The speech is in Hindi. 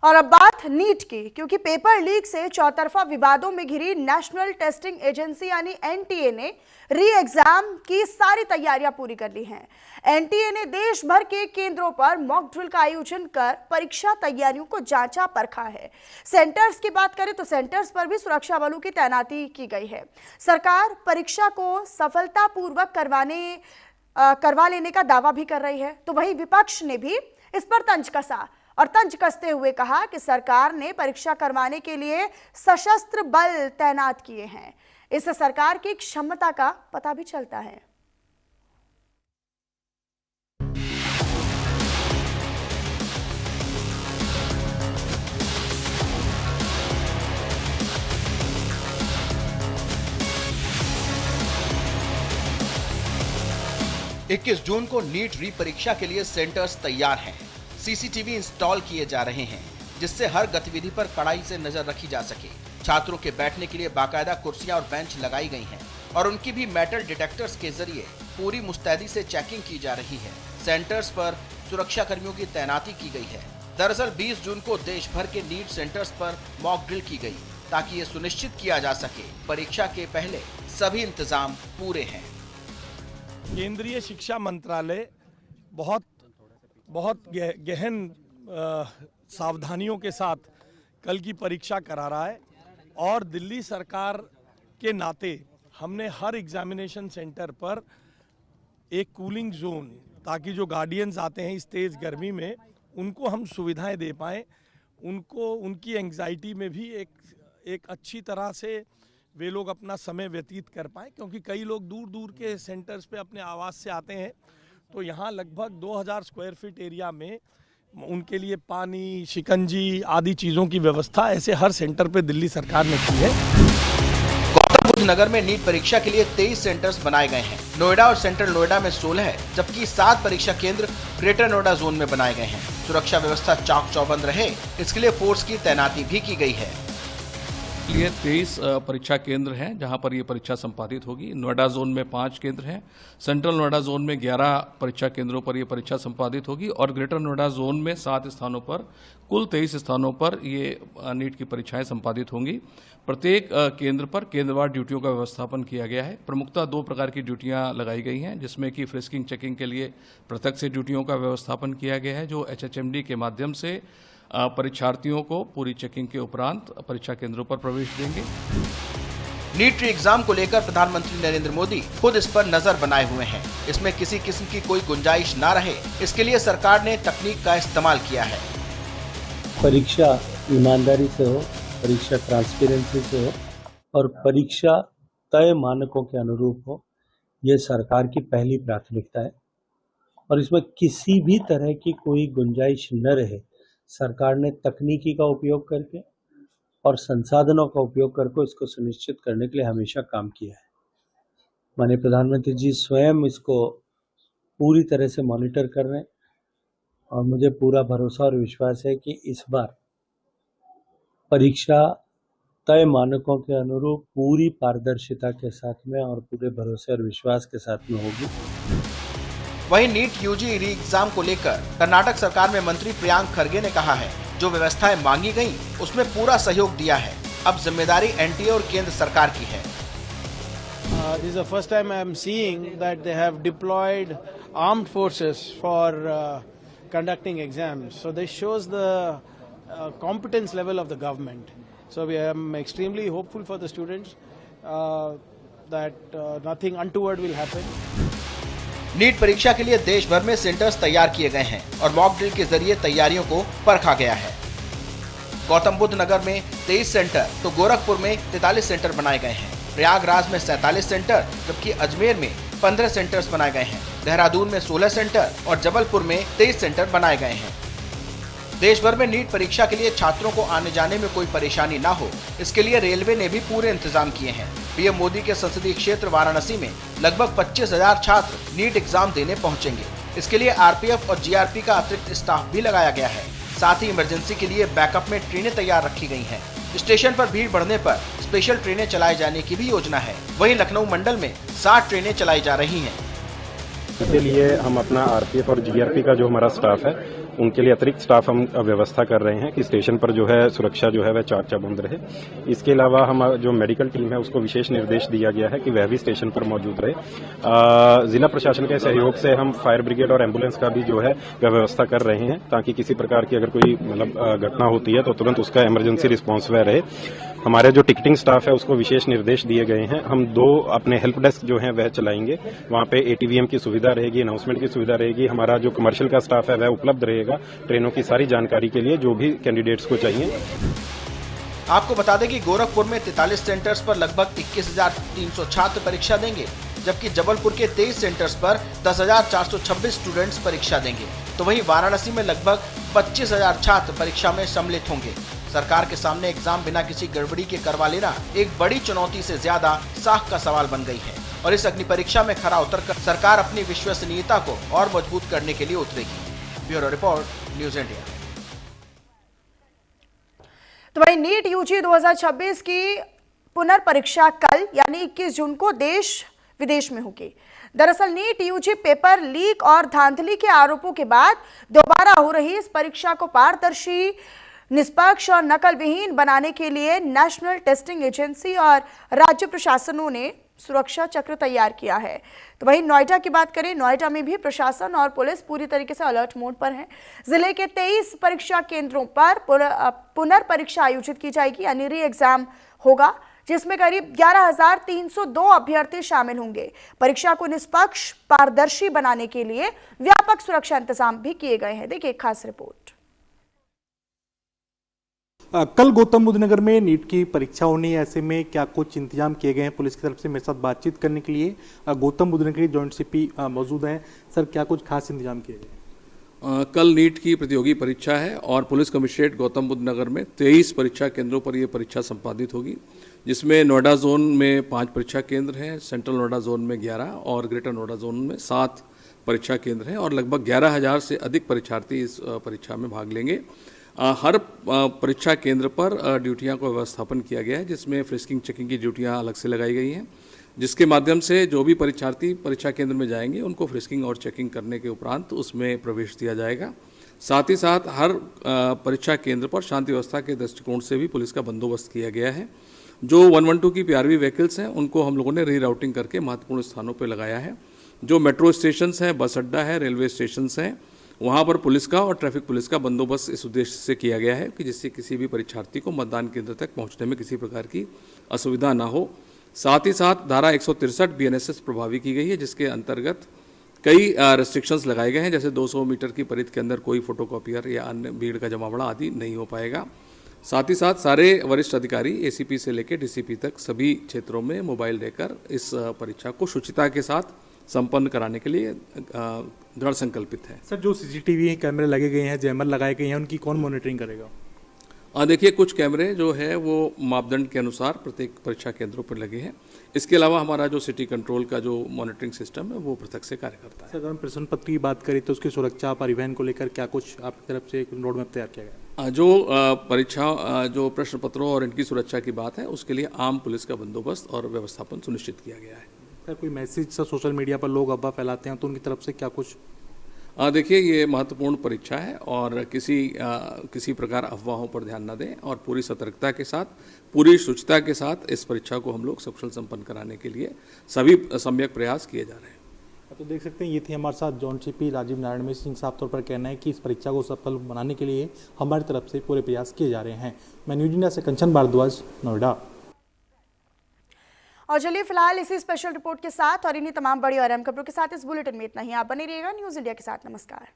और अब बात नीट की, क्योंकि पेपर लीक से चौतरफा विवादों में घिरी नेशनल टेस्टिंग एजेंसी यानी एनटीए ने री एग्जाम की सारी तैयारियां पूरी कर ली हैं। एनटीए ने देश भर के केंद्रों पर मॉक ड्रिल का आयोजन कर परीक्षा तैयारियों को जांचा परखा है। सेंटर्स की बात करें तो सेंटर्स पर भी सुरक्षा बलों की तैनाती की गई है। सरकार परीक्षा को सफलतापूर्वक करवा लेने का दावा भी कर रही है, तो वहीं विपक्ष ने भी इस पर तंज कसा और तंज कसते हुए कहा कि सरकार ने परीक्षा करवाने के लिए सशस्त्र बल तैनात किए हैं। इससे सरकार की क्षमता का पता भी चलता है। इक्कीस जून को नीट री परीक्षा के लिए सेंटर्स तैयार हैं। सीसीटीवी इंस्टॉल किए जा रहे हैं, जिससे हर गतिविधि पर कड़ाई से नजर रखी जा सके। छात्रों के बैठने के लिए बाकायदा कुर्सियां और बेंच लगाई गई हैं और उनकी भी मेटल डिटेक्टर्स के जरिए पूरी मुस्तैदी से चेकिंग की जा रही है। सेंटर्स पर सुरक्षा कर्मियों की तैनाती की गई है। दरअसल 20 जून को देश भर के नीट सेंटर्स पर मॉक ड्रिल की गई, ताकि ये सुनिश्चित किया जा सके परीक्षा के पहले सभी इंतजाम पूरे हैं। केंद्रीय शिक्षा मंत्रालय बहुत गहन सावधानियों के साथ कल की परीक्षा करा रहा है और दिल्ली सरकार के नाते हमने हर एग्जामिनेशन सेंटर पर एक कूलिंग जोन, ताकि जो गार्डियंस आते हैं इस तेज़ गर्मी में उनको हम सुविधाएं दे पाएँ, उनको उनकी एंग्जाइटी में भी एक अच्छी तरह से वे लोग अपना समय व्यतीत कर पाएँ, क्योंकि कई लोग दूर दूर के सेंटर्स पे अपने आवास से आते हैं। तो यहाँ लगभग 2000 स्क्वायर फीट एरिया में उनके लिए पानी, शिकंजी आदि चीज़ों की व्यवस्था ऐसे हर सेंटर पे दिल्ली सरकार ने की है। गौतम बुद्ध नगर में नीट परीक्षा के लिए 23 सेंटर्स बनाए गए हैं। नोएडा और सेंट्रल नोएडा में 16 है, जबकि 7 परीक्षा केंद्र ग्रेटर नोएडा जोन में बनाए गए हैं। सुरक्षा व्यवस्था चाक चौबंद रहे, इसके लिए फोर्स की तैनाती भी की गई है। लिए 23 परीक्षा केंद्र हैं जहां पर ये परीक्षा संपादित होगी। नोएडा जोन में 5 केंद्र हैं, सेंट्रल नोएडा जोन में 11 परीक्षा केंद्रों पर ये परीक्षा संपादित होगी और ग्रेटर नोएडा जोन में 7 स्थानों पर कुल 23 स्थानों पर ये नीट की परीक्षाएं संपादित होंगी। प्रत्येक केंद्र पर केंद्रवार ड्यूटियों का व्यवस्थापन किया गया है। प्रमुखतः 2 प्रकार की ड्यूटियां लगाई गई हैं, जिसमें कि फ्रिस्किंग चेकिंग के लिए पृथक से ड्यूटियों का व्यवस्थापन किया गया है, जो HHMD के माध्यम से परीक्षार्थियों को पूरी चेकिंग के उपरांत परीक्षा केंद्रों पर प्रवेश देंगे। नीट री एग्जाम को लेकर प्रधानमंत्री नरेंद्र मोदी खुद इस पर नजर बनाए हुए हैं। इसमें किसी किस्म की कोई गुंजाइश ना रहे, इसके लिए सरकार ने तकनीक का इस्तेमाल किया है। परीक्षा ईमानदारी से हो, परीक्षा ट्रांसपेरेंसी से हो और परीक्षा तय मानकों के अनुरूप हो, यह सरकार की पहली प्राथमिकता है और इसमें किसी भी तरह की कोई गुंजाइश न रहे, सरकार ने तकनीकी का उपयोग करके और संसाधनों का उपयोग करके इसको सुनिश्चित करने के लिए हमेशा काम किया है। माननीय प्रधानमंत्री जी स्वयं इसको पूरी तरह से मॉनिटर कर रहे हैं और मुझे पूरा भरोसा और विश्वास है कि इस बार परीक्षा तय मानकों के अनुरूप पूरी पारदर्शिता के साथ में और पूरे भरोसे और विश्वास के साथ में होगी। वहीं नीट यूजी री एग्जाम को लेकर कर्नाटक सरकार में मंत्री प्रियांक खरगे ने कहा है, जो व्यवस्थाएं मांगी गईं, उसमें पूरा सहयोग दिया है। अब जिम्मेदारी एनटीए और केंद्र सरकार की है। This is the first time I am seeing that they have deployed armed forces for conducting exams. So this shows the competence level of the government. So we am extremely hopeful for the students that nothing untoward will happen. NEET परीक्षा के लिए देश भर में सेंटर्स तैयार किए गए हैं और मॉक ड्रिल के जरिए तैयारियों को परखा गया है। गौतम बुद्ध नगर में 23 सेंटर तो गोरखपुर में 43 सेंटर बनाए गए हैं। प्रयागराज में 47 सेंटर, जबकि अजमेर में 15 सेंटर्स बनाए गए हैं। देहरादून में 16 सेंटर और जबलपुर में 23 सेंटर बनाए गए हैं। देश भर में नीट परीक्षा के लिए छात्रों को आने जाने में कोई परेशानी ना हो, इसके लिए रेलवे ने भी पूरे इंतजाम किए हैं। पीएम मोदी के संसदीय क्षेत्र वाराणसी में लगभग 25,000 छात्र नीट एग्जाम देने पहुंचेंगे। इसके लिए आरपीएफ और जीआरपी का अतिरिक्त स्टाफ भी लगाया गया है। साथ ही इमरजेंसी के लिए बैकअप में ट्रेनें तैयार रखी गई हैं। स्टेशन पर भीड़ बढ़ने पर स्पेशल ट्रेनें चलाए जाने की भी योजना है। वहीं लखनऊ मंडल में 60 ट्रेनें चलाई जा रही हैं। इसके लिए हम अपना आरपीएफ और जीआरपी का जो हमारा स्टाफ है उनके लिए अतिरिक्त स्टाफ हम व्यवस्था कर रहे हैं कि स्टेशन पर जो है सुरक्षा जो है वह चाक चौबंद रहे। इसके अलावा हम जो मेडिकल टीम है उसको विशेष निर्देश दिया गया है कि वह भी स्टेशन पर मौजूद रहे। जिला प्रशासन के सहयोग से हम फायर ब्रिगेड और एम्बुलेंस का भी जो है वह व्यवस्था कर रहे हैं ताकि किसी प्रकार की अगर कोई घटना होती है तो तुरंत उसका इमरजेंसी रिस्पांस वह रहे। हमारे जो टिकटिंग स्टाफ है उसको विशेष निर्देश दिए गए हैं। हम 2 अपने हेल्प डेस्क जो है वह चलाएंगे, वहां पे एटीवीएम की सुविधा रहेगी, अनाउंसमेंट की सुविधा रहेगी। हमारा जो कमर्शियल का स्टाफ है वह उपलब्ध रहेगा ट्रेनों की सारी जानकारी के लिए जो भी कैंडिडेट्स को चाहिए। आपको बता दें कि गोरखपुर में 43 सेंटर्स पर लगभग 21,300 छात्र परीक्षा देंगे, जबकि जबलपुर के 23 सेंटर्स पर 10,426 स्टूडेंट्स परीक्षा देंगे। तो वहीं वाराणसी में लगभग 25,000 छात्र परीक्षा में सम्मिलित होंगे। सरकार के सामने एग्जाम बिना किसी गड़बड़ी के करवा लेना एक बड़ी चुनौती से ज्यादा साख का सवाल बन गई है और इस अग्नि परीक्षा में खरा उतरकर सरकार अपनी विश्वसनीयता को और मजबूत करने के लिए उतरेगी। Bureau report, news India. तो वहीं नीट यूजी 2026 की पुनर्परीक्षा कल यानी 21 जून को देश विदेश में होगी। दरअसल नीट यूजी पेपर लीक और धांधली के आरोपों के बाद दोबारा हो रही इस परीक्षा को पारदर्शी, निष्पक्ष और नकल विहीन बनाने के लिए नेशनल टेस्टिंग एजेंसी और राज्य प्रशासनों ने सुरक्षा चक्र तैयार किया है। तो वहीं नोएडा की बात करें, नोएडा में भी प्रशासन और पुलिस पूरी तरीके से अलर्ट मोड पर है। जिले के 23 परीक्षा केंद्रों पर पुनर्परीक्षा आयोजित की जाएगी यानी री एग्जाम होगा, जिसमें करीब 11,302 अभ्यर्थी शामिल होंगे। परीक्षा को निष्पक्ष, पारदर्शी बनाने के लिए व्यापक सुरक्षा इंतजाम भी किए गए हैं। देखिए एक खास रिपोर्ट। कल गौतम बुद्ध नगर में नीट की परीक्षा होनी है, ऐसे में क्या कुछ इंतजाम किए गए हैं पुलिस की तरफ से? मेरे साथ बातचीत करने के लिए गौतम बुद्ध नगर के जॉइंट सीपी मौजूद हैं। सर, क्या कुछ खास इंतजाम किए गए? कल नीट की प्रतियोगी परीक्षा है और पुलिस कमिश्नरेट गौतम बुद्ध नगर में 23 परीक्षा केंद्रों पर यह परीक्षा संपादित होगी, जिसमें नोएडा जोन में 5 परीक्षा केंद्र हैं, सेंट्रल नोएडा जोन में 11 और ग्रेटर नोएडा जोन में 7 परीक्षा केंद्र हैं और लगभग 11,000 से अधिक परीक्षार्थी इस परीक्षा में भाग लेंगे। हर परीक्षा केंद्र पर ड्यूटियां को व्यवस्थापन किया गया है, जिसमें फ्रिस्किंग चेकिंग की ड्यूटियां अलग से लगाई गई हैं, जिसके माध्यम से जो भी परीक्षार्थी परीक्षा केंद्र में जाएंगे उनको फ्रिस्किंग और चेकिंग करने के उपरांत उसमें प्रवेश दिया जाएगा। साथ ही साथ हर परीक्षा केंद्र पर शांति व्यवस्था के दृष्टिकोण से भी पुलिस का बंदोबस्त किया गया है। जो 112 की पीआरवी व्हीकल्स हैं उनको हम लोगों ने रीराउटिंग करके महत्वपूर्ण स्थानों पर लगाया है। जो मेट्रो स्टेशन हैं, बस अड्डा है, रेलवे स्टेशन हैं, वहाँ पर पुलिस का और ट्रैफिक पुलिस का बंदोबस्त इस उद्देश्य से किया गया है कि जिससे किसी भी परीक्षार्थी को मतदान केंद्र तक पहुँचने में किसी प्रकार की असुविधा ना हो। साथ ही साथ धारा 163 BNSS प्रभावी की गई है, जिसके अंतर्गत कई रेस्ट्रिक्शंस लगाए गए हैं, जैसे 200 मीटर की परिधि के अंदर कोई फोटोकॉपियर या अन्य भीड़ का जमावड़ा आदि नहीं हो पाएगा। साथ ही साथ सारे वरिष्ठ अधिकारी ACP से लेकर DCP तक सभी क्षेत्रों में मोबाइल लेकर इस परीक्षा को शुचिता के साथ संपन्न कराने के लिए दृढ़ संकल्पित है। सर, जो CCTV कैमरे लगे गए हैं, जैमर लगाए गए हैं, उनकी कौन मॉनिटरिंग करेगा? देखिए, कुछ कैमरे जो है वो मापदंड के अनुसार प्रत्येक परीक्षा केंद्रों पर लगे हैं। इसके अलावा हमारा जो सिटी कंट्रोल का जो मॉनिटरिंग सिस्टम है वो पृथक से कार्य करता है। सर, अगर हम प्रश्न पत्र की बात करें तो उसकी सुरक्षा, परिवहन को लेकर क्या कुछ आपकी तरफ से एक रोड मैप तैयार किया गया? जो परीक्षा जो प्रश्न पत्रों और इनकी सुरक्षा की बात है उसके लिए आम पुलिस का बंदोबस्त और व्यवस्थापन सुनिश्चित किया गया है। सर, कोई मैसेज सर सोशल मीडिया पर लोग अफवाह फैलाते हैं तो उनकी तरफ से क्या कुछ? देखिए, ये महत्वपूर्ण परीक्षा है और किसी प्रकार अफवाहों पर ध्यान न दें और पूरी सतर्कता के साथ, पूरी शुचिता के साथ इस परीक्षा को हम लोग सकुशल संपन्न कराने के लिए सभी सम्यक प्रयास किए जा रहे हैं। तो देख सकते हैं, ये थे हमारे साथ जॉइंट सीपी राजीव नारायण मिश्र, जिनका साफ तौर पर कहना है कि इस परीक्षा को सफल बनाने के लिए हमारी तरफ से पूरे प्रयास किए जा रहे हैं। मैं न्यूज इंडिया से कंचन भारद्वाज, नोएडा। और चलिए फिलहाल इसी स्पेशल रिपोर्ट के साथ और इन्हीं तमाम बड़ी और अहम खबरों के साथ इस बुलेटिन में इतना ही। आप बने रहिएगा न्यूज इंडिया के साथ। नमस्कार।